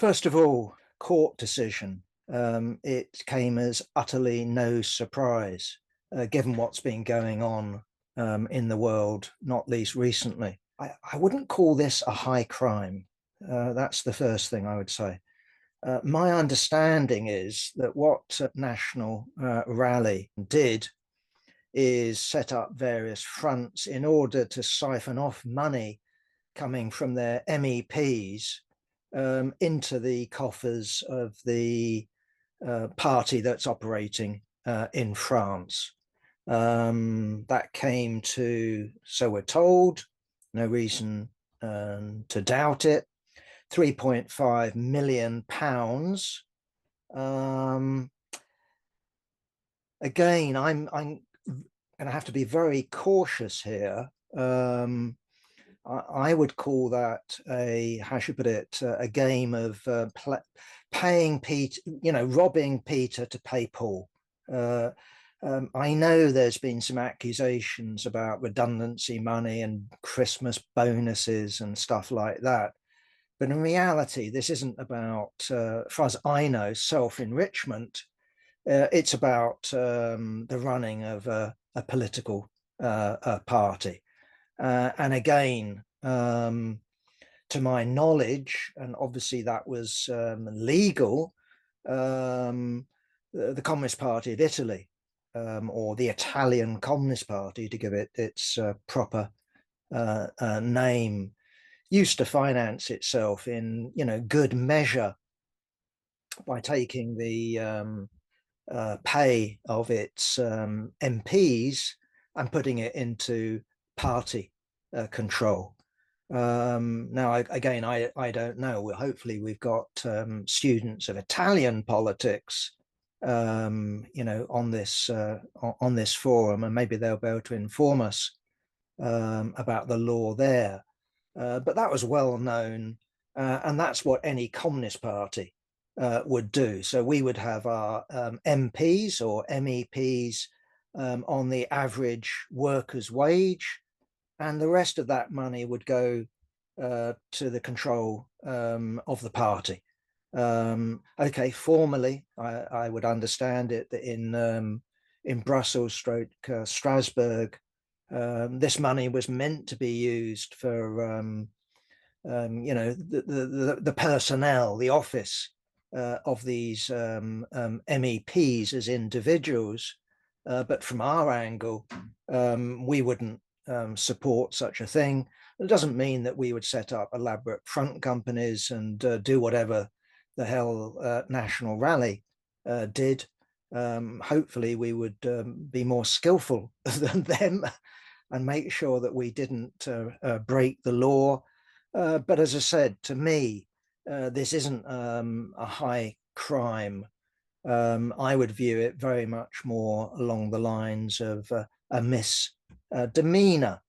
First of all, court decision. It came as utterly no surprise, given what's been going on in the world, not least recently. I wouldn't call this a high crime. That's the first thing I would say. My understanding is that what National Rally did is set up various fronts in order to siphon off money coming from their MEPs into the coffers of the party that's operating in France. That came to, so we're told, no reason to doubt it, £3.5 million. Again, I'm going to have to be very cautious here. I would call that how should I put it, a game of paying Peter, robbing Peter to pay Paul. I know there's been some accusations about redundancy money and Christmas bonuses and stuff like that. But in reality, this isn't about, as far as I know, self-enrichment. It's about the running of a political party. And again, to my knowledge, and obviously that was legal, the Communist Party of Italy, or the Italian Communist Party, to give it its proper name, used to finance itself in, good measure by taking the pay of its MPs and putting it into party control. Now, I don't know. Well, hopefully we've got students of Italian politics, on this forum, and maybe they'll be able to inform us about the law there. But that was well known, and that's what any Communist Party would do. So we would have our MPs or MEPs on the average worker's wage, and the rest of that money would go to the control of the party. Okay, formally, I would understand it that in Brussels, Strasbourg, this money was meant to be used for the personnel, the office of these MEPs as individuals. But from our angle, we wouldn't support such a thing. It doesn't mean that we would set up elaborate front companies and do whatever the hell National Rally did. Hopefully we would be more skillful than them and make sure that we didn't break the law. But as I said, to me, this isn't a high crime. I would view it very much more along the lines of a misdemeanor.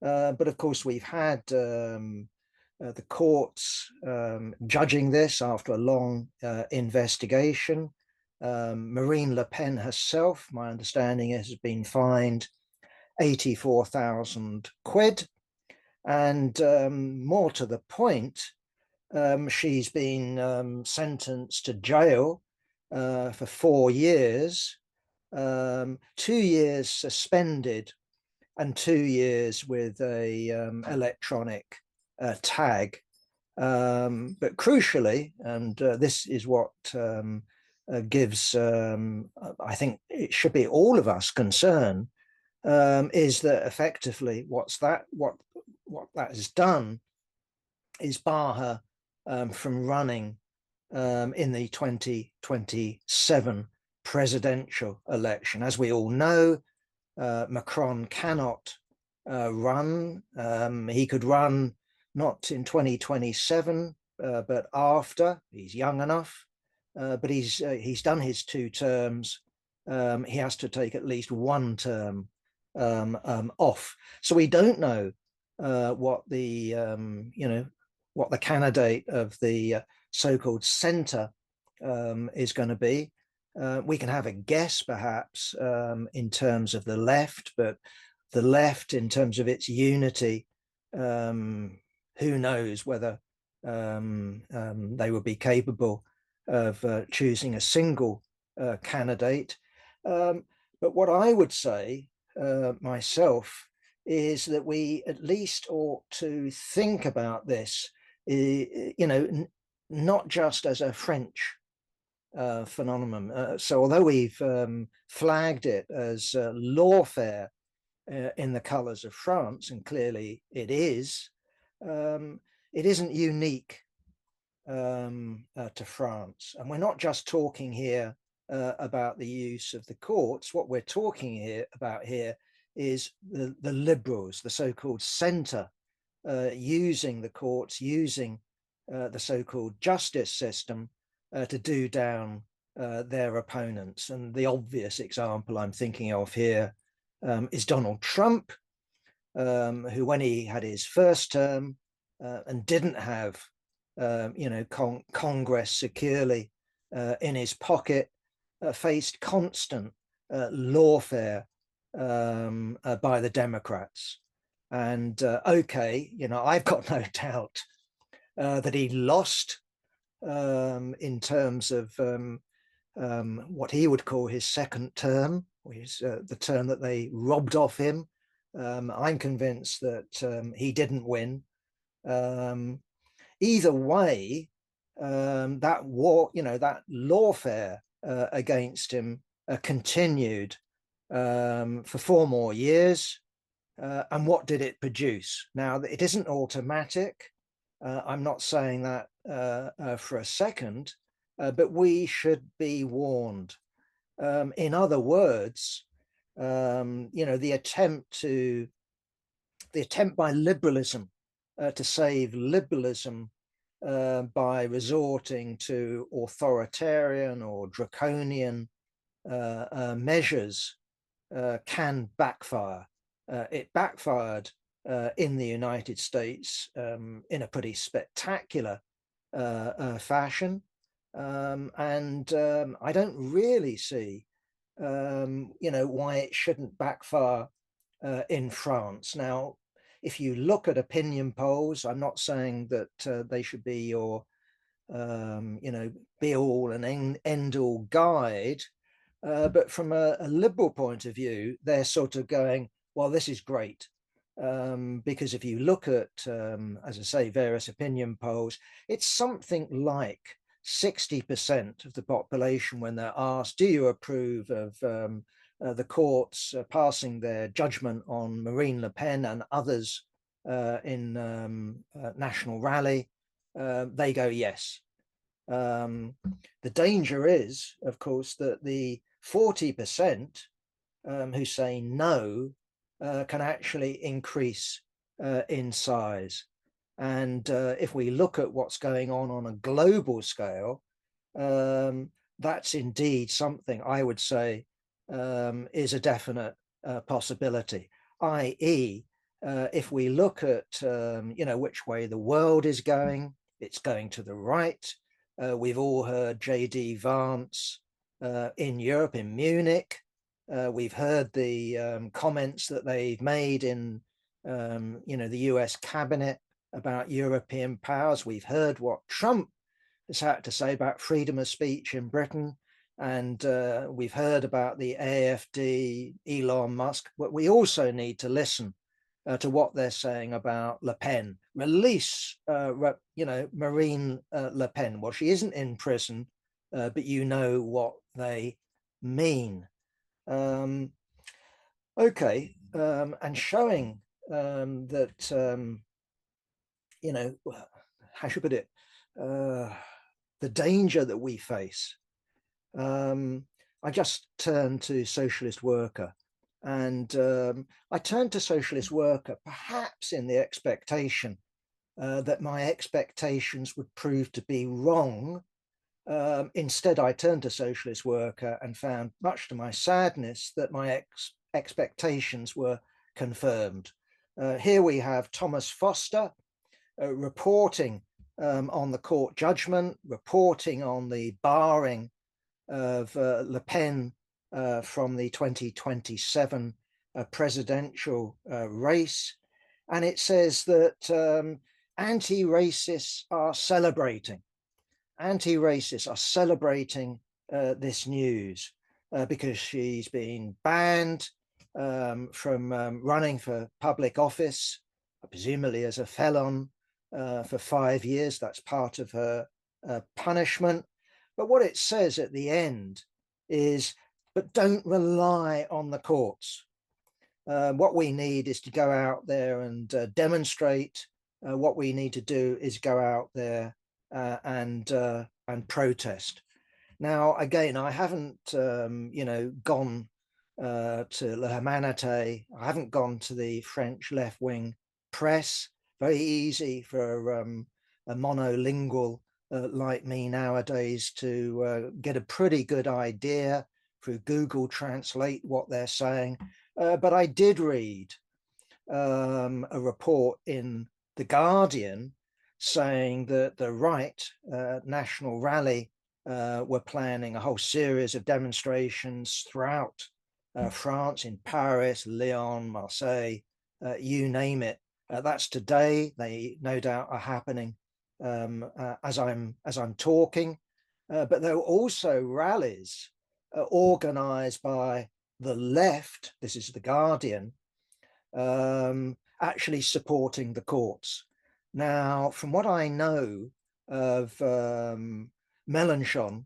But of course, we've had the courts judging this after a long investigation. Marine Le Pen herself, my understanding, has been fined 84,000 quid. And more to the point, she's been sentenced to jail for 4 years, 2 years suspended, and 2 years with a electronic tag. But crucially, and this is what gives, I think it should be all of us concern, is that effectively what that has done is bar her from running in the 2027 presidential election. As we all know, Macron cannot run. He could run not in 2027, but after. He's young enough, but he's done his 2 terms. He has to take at least 1 term off. So we don't know what the what the candidate of the so-called centre is going to be. We can have a guess, perhaps, in terms of the left, but the left, in terms of its unity, who knows whether they would be capable of choosing a single candidate. But what I would say myself is that we at least ought to think about this, not just as a French phenomenon. So although we've flagged it as lawfare in the colors of France, and clearly it isn't unique to France. And we're not just talking here about the use of the courts. What we're talking about here is the liberals, the so-called centre, using the courts, using the so-called justice system to do down their opponents. And the obvious example I'm thinking of here is Donald Trump, who, when he had his first term and didn't have, Congress securely in his pocket, faced constant lawfare by the Democrats. And okay, I've got no doubt that he lost in terms of what he would call his second term, which is the term that they robbed off him. I'm convinced that he didn't win. Either way, that war, that lawfare against him continued for 4 more years. And what did it produce? Now, it isn't automatic. I'm not saying that for a second, but we should be warned. In other words, the attempt by liberalism to save liberalism by resorting to authoritarian or draconian measures can backfire. It backfired in the United States in a pretty spectacular fashion. And I don't really see, why it shouldn't backfire in France. Now, if you look at opinion polls, I'm not saying that they should be your, be all and end all guide. But from a liberal point of view, they're sort of going, well, this is great. Because if you look at, as I say, various opinion polls, it's something like 60% of the population, when they're asked, do you approve of the courts passing their judgment on Marine Le Pen and others in National Rally, they go yes. The danger is, of course, that the 40% who say no can actually increase in size. And if we look at what's going on a global scale, that's indeed something I would say is a definite possibility, i.e., if we look at, which way the world is going, it's going to the right. We've all heard J.D. Vance in Europe, in Munich. We've heard the comments that they've made in, the US cabinet about European powers. We've heard what Trump has had to say about freedom of speech in Britain. And we've heard about the AfD, Elon Musk. But we also need to listen to what they're saying about Le Pen. Release, Marine Le Pen. Well, she isn't in prison, but you know what they mean. Okay, and showing that, how should I put it, the danger that we face. I just turned to Socialist Worker, and I turned to Socialist Worker perhaps in the expectation that my expectations would prove to be wrong. Instead, I turned to Socialist Worker and found, much to my sadness, that my expectations were confirmed. Here we have Thomas Foster reporting on the court judgment, reporting on the barring of Le Pen from the 2027 presidential race. And it says that anti-racists are celebrating. Anti-racists are celebrating this news because she's been banned from running for public office, presumably as a felon, for 5 years. That's part of her punishment. But what it says at the end is, but don't rely on the courts. What we need is to go out there and demonstrate. What we need to do is go out there and protest. Now, again, I haven't, gone to La Humanité. I haven't gone to the French left-wing press. Very easy for a monolingual like me nowadays to get a pretty good idea through Google Translate what they're saying. But I did read a report in The Guardian saying that the right, National Rally, were planning a whole series of demonstrations throughout France, in Paris, Lyon, Marseille, you name it. That's today. They no doubt are happening as I'm talking. But there were also rallies organized by the left, this is The Guardian, actually supporting the courts. Now, from what I know of Mélenchon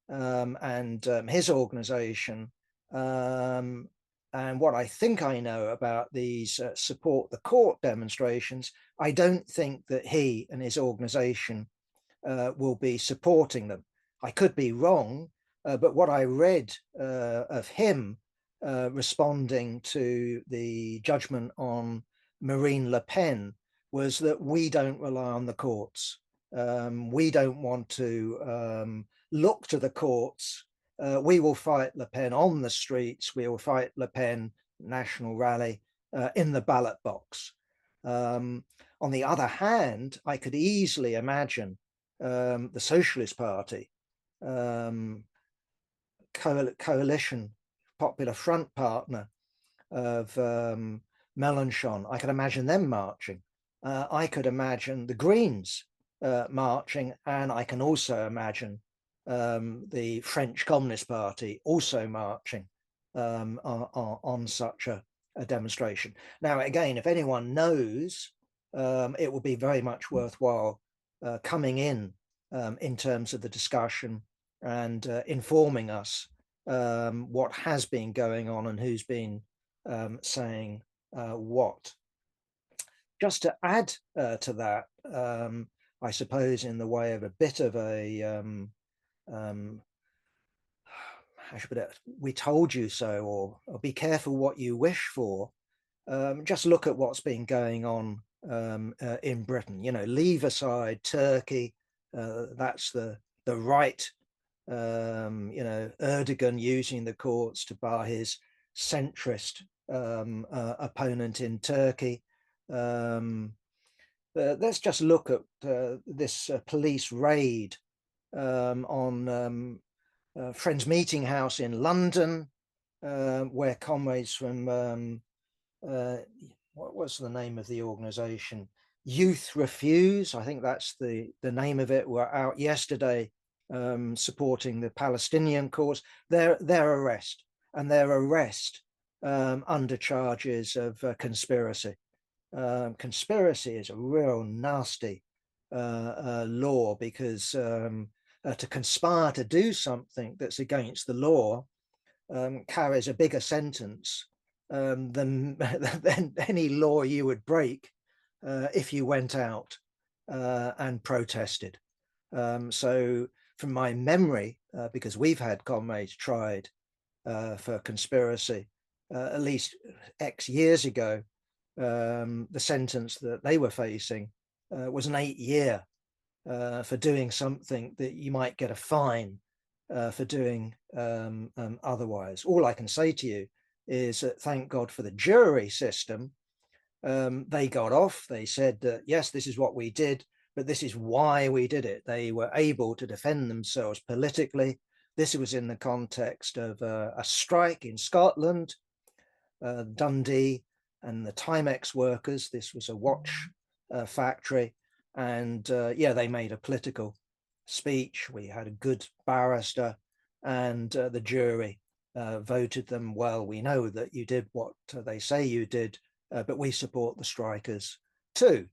and his organization, and what I think I know about these support the court demonstrations, I don't think that he and his organization will be supporting them. I could be wrong, but what I read of him responding to the judgment on Marine Le Pen was that we don't rely on the courts. We don't want to look to the courts. We will fight Le Pen on the streets. We will fight Le Pen, National Rally, in the ballot box. On the other hand, I could easily imagine the Socialist Party, coalition, Popular Front partner of Mélenchon. I could imagine them marching. I could imagine the Greens marching, and I can also imagine the French Communist Party also marching on such a demonstration. Now, again, if anyone knows, it would be very much worthwhile coming in terms of the discussion and informing us what has been going on and who's been saying what. Just to add to that, I suppose in the way of a bit of a, how should I put it, we told you so, or be careful what you wish for. Just look at what's been going on in Britain. You know, leave aside Turkey. That's the right. Erdogan using the courts to bar his centrist opponent in Turkey. Let's just look at this police raid on Friends Meeting House in London, where comrades from what was the name of the organization? Youth Refuse, I think that's the name of it, were out yesterday supporting the Palestinian cause. Their arrest under charges of conspiracy. Conspiracy is a real nasty law, because to conspire to do something that's against the law carries a bigger sentence than any law you would break if you went out and protested. So from my memory, because we've had comrades tried for conspiracy at least X years ago, the sentence that they were facing was an 8-year for doing something that you might get a fine for doing otherwise. All I can say to you is that thank God for the jury system. They got off. They said that, yes, this is what we did, but this is why we did it. They were able to defend themselves politically. This was in the context of a strike in Scotland, Dundee and the Timex workers. This was a watch factory. And yeah, they made a political speech. We had a good barrister, and the jury voted them. Well, we know that you did what they say you did, but we support the strikers too.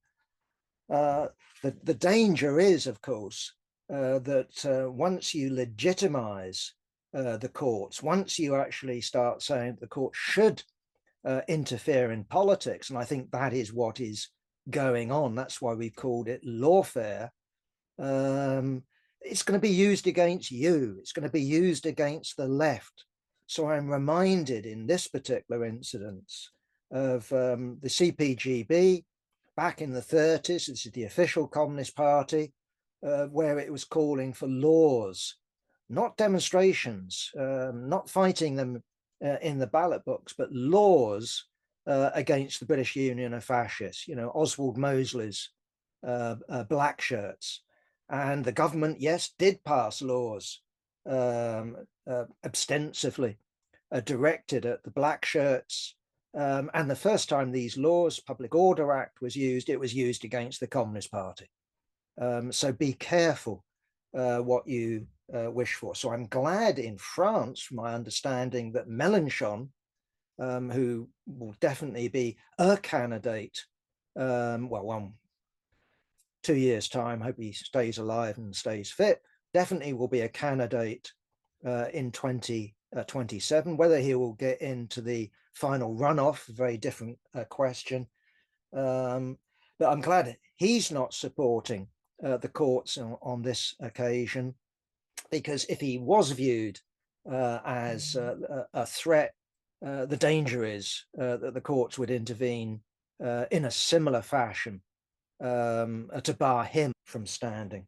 The danger is, of course, that once you legitimize the courts, once you actually start saying the court should interfere in politics, and I think that is what is going on. That's why we've called it lawfare. It's going to be used against you. It's going to be used against the left. So I'm reminded in this particular incident of the CPGB back in the 30s. This is the official Communist Party, where it was calling for laws, not demonstrations, not fighting them in the ballot box, but laws against the British Union of Fascists, Oswald Mosley's black shirts. And the government, yes, did pass laws ostensively directed at the black shirts. And the first time these laws, Public Order Act, was used, it was used against the Communist Party. So be careful what you wish for. So I'm glad in France, from my understanding, that Mélenchon, who will definitely be a candidate, well, 2 years' time, hope he stays alive and stays fit, definitely will be a candidate in 2027. Whether he will get into the final runoff, a very different question. But I'm glad he's not supporting the courts on this occasion, because if he was viewed as a threat, the danger is that the courts would intervene in a similar fashion to bar him from standing.